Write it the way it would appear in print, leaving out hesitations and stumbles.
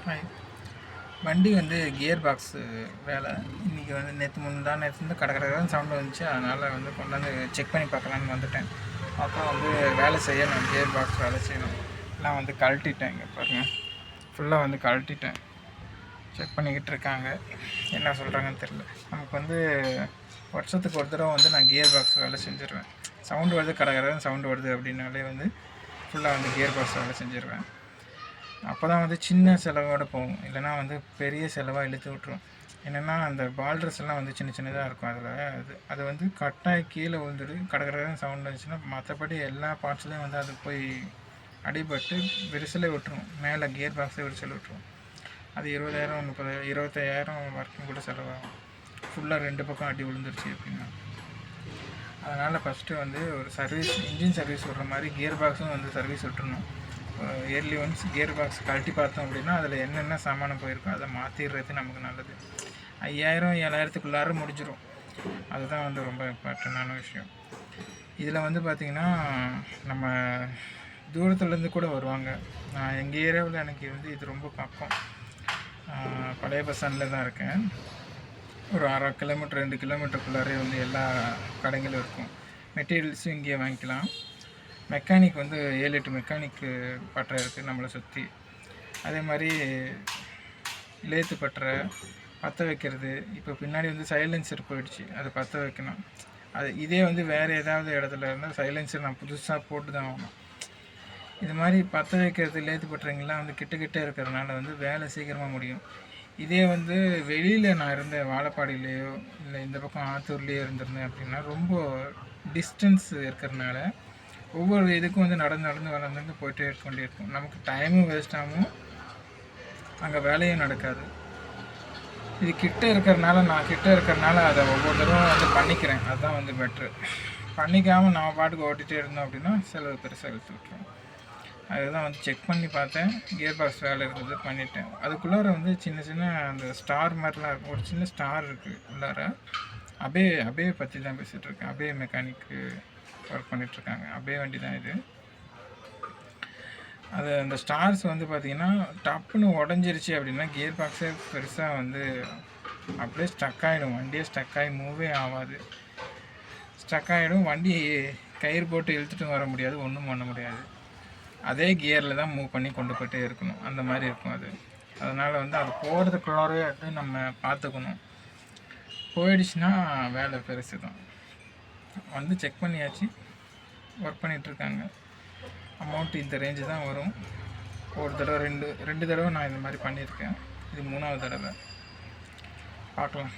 Hi. வண்டி வந்து gear box வேலை. இன்றைக்கி வந்து நேற்று வந்து கடற்கரைதான் சவுண்டு வந்துச்சு. அதனால் வந்து கொண்டாந்து செக் பண்ணி பார்க்கலான்னு வந்துட்டேன். அப்புறம் வந்து வேலை செய்யணும், கியர் பாக்ஸ் வேலை செய்யணும். எல்லாம் வந்து கழட்டிட்டேன். இங்கே பாருங்கள், ஃபுல்லாக வந்து கழட்டிட்டேன். செக் பண்ணிக்கிட்டு இருக்காங்க, என்ன சொல்கிறாங்கன்னு தெரில. நமக்கு வந்து வருஷத்துக்கு ஒரு தடவை வந்து நான் கியர் பாக்ஸ் வேலை செஞ்சுருவேன். சவுண்டு வருது, கடற்கரை சவுண்டு வருது அப்படின்னாலே வந்து ஃபுல்லாக வந்து கியர் பாக்ஸ் வேலை செஞ்சுருவேன். அப்போ தான் வந்து சின்ன செலவோடு போகும், இல்லைனா வந்து பெரிய செலவாக இழுத்து விட்ரும். என்னென்னா அந்த பால்ட்ரஸ் எல்லாம் வந்து சின்ன சின்னதாக இருக்கும். அது வந்து கட்டாகி கீழே விழுந்துடு, கடற்கரைன்னு சவுண்ட் வந்துச்சுன்னா மற்றபடி எல்லா பார்ட்ஸ்லேயும் வந்து அது போய் அடிபட்டு விரிசலை விட்டுரும். மேலே கியர் பாக்ஸே விரிசல் விட்டுரும். அது 20,000 25,000 வரைக்கும் கூட செலவாகும், ஃபுல்லாக 2 பக்கம் அடி விழுந்துருச்சு அப்படின்னா. அதனால் ஃபஸ்ட்டு வந்து ஒரு சர்வீஸ், இன்ஜின் சர்வீஸ் விட்ற மாதிரி கியர் பாக்ஸும் வந்து சர்வீஸ் விட்டுருணும். இயர்லி ஒன்ஸ் கியர் பாக்ஸ் கழட்டி பார்த்தோம் அப்படின்னா அதில் என்னென்ன சாமானம் போயிருக்கோ அதை மாற்றிடுறது நமக்கு நல்லது. 5,000 7,000க்குள்ளார முடிஞ்சிடும். அதுதான் வந்து ரொம்ப இம்பார்ட்டண்டான விஷயம். இதில் வந்து பார்த்திங்கன்னா நம்ம தூரத்துலேருந்து கூட வருவாங்க. எங்கள் ஏரியாவில் எனக்கு வந்து இது ரொம்ப பக்கம். பழைய பஸ் ஸ்டாண்டில் தான் இருக்கேன். ஒரு 1/2 கிலோமீட்டர் 2 கிலோமீட்டருக்குள்ளாரே வந்து எல்லா கடைகளும் இருக்கும். மெட்டீரியல்ஸும் இங்கேயே வாங்கிக்கலாம். மெக்கானிக் வந்து 7-8 மெக்கானிக்கு பட்டறை இருக்குது நம்மளை சுற்றி. அதே மாதிரி லேத்து பட்டறை, பற்ற வைக்கிறது. இப்போ பின்னாடி வந்து சைலன்சர் போயிடுச்சு, அதை பற்ற வைக்கணும். இதே வந்து வேறு ஏதாவது இடத்துல இருந்தால் சைலன்சர் நான் புதுசாக போட்டு தான் ஆகணும். இது மாதிரி பற்ற வைக்கிறது, லேத்து பட்டறைங்கெல்லாம் வந்து கிட்ட இருக்கிறதுனால வந்து வேலை சீக்கிரமாக முடியும். இதே வந்து வெளியில் நான் இருந்த வாழப்பாடியிலையோ இல்லை இந்த பக்கம் ஆத்தூர்லேயோ இருந்திருந்தேன் அப்படின்னா ரொம்ப டிஸ்டன்ஸ் இருக்கிறதுனால ஒவ்வொரு இதுக்கும் வந்து நடந்து வளர்ந்து போயிட்டே இருக்க வேண்டியிருக்கும். நமக்கு டைமும் வேஸ்ட் ஆகும், அங்கே வேலையும் நடக்காது. இது நான் கிட்ட இருக்கிறனால அதை ஒவ்வொரு தடவை வந்து பண்ணிக்கிறேன். அதுதான் வந்து பெட்ரு. பண்ணிக்காமல் நம்ம பாட்டுக்கு ஓட்டிகிட்டே இருந்தோம் அப்படின்னா செலவு பெருசாக இழுத்து விட்டுரும். அதுதான் வந்து செக் பண்ணி பார்த்தேன், கியர் பாக்ஸ் வேலை இருந்தது, பண்ணிட்டேன். அதுக்குள்ளார வந்து சின்ன அந்த ஸ்டார் மாதிரிலாம் இருக்கும். ஒரு சின்ன ஸ்டார் இருக்குது உள்ளார. அபே பற்றி தான் பேசிகிட்டு இருக்கேன். அபே மெக்கானிக்கு ஒர்க் பண்ணிகிட்ருக்காங்க. அபே வண்டி தான் இது. அந்த ஸ்டார்ஸ் வந்து பார்த்திங்கன்னா டப்புன்னு உடஞ்சிருச்சு அப்படின்னா கியர் பாக்ஸே பெருசாக வந்து அப்படியே ஸ்டக் ஆகிடும். வண்டியே ஸ்டக் ஆகி மூவே ஆகாது, ஸ்டக் ஆகிடும். வண்டி கயிறு போட்டு இழுத்துட்டு வர முடியாது, ஒன்றும் பண்ண முடியாது. அதே கியரில் தான் மூவ் பண்ணி கொண்டு போய்ட்டே இருக்கணும், அந்த மாதிரி இருக்கும் அது. அதனால் வந்து அது போகிறதுக்குள்ளாரே நம்ம பார்த்துக்கணும். போயிடுச்சுன்னா வேலை பெருசு தான். வந்து செக் பண்ணியாச்சு, ஒர்க் பண்ணிகிட்ருக்காங்க. அமௌண்ட் இந்த ரேஞ்சு தான் வரும். ஒரு தடவை ரெண்டு தடவை நான் இந்த மாதிரி பண்ணியிருக்கேன். இது 3வது தடவை. பார்க்கலாம்.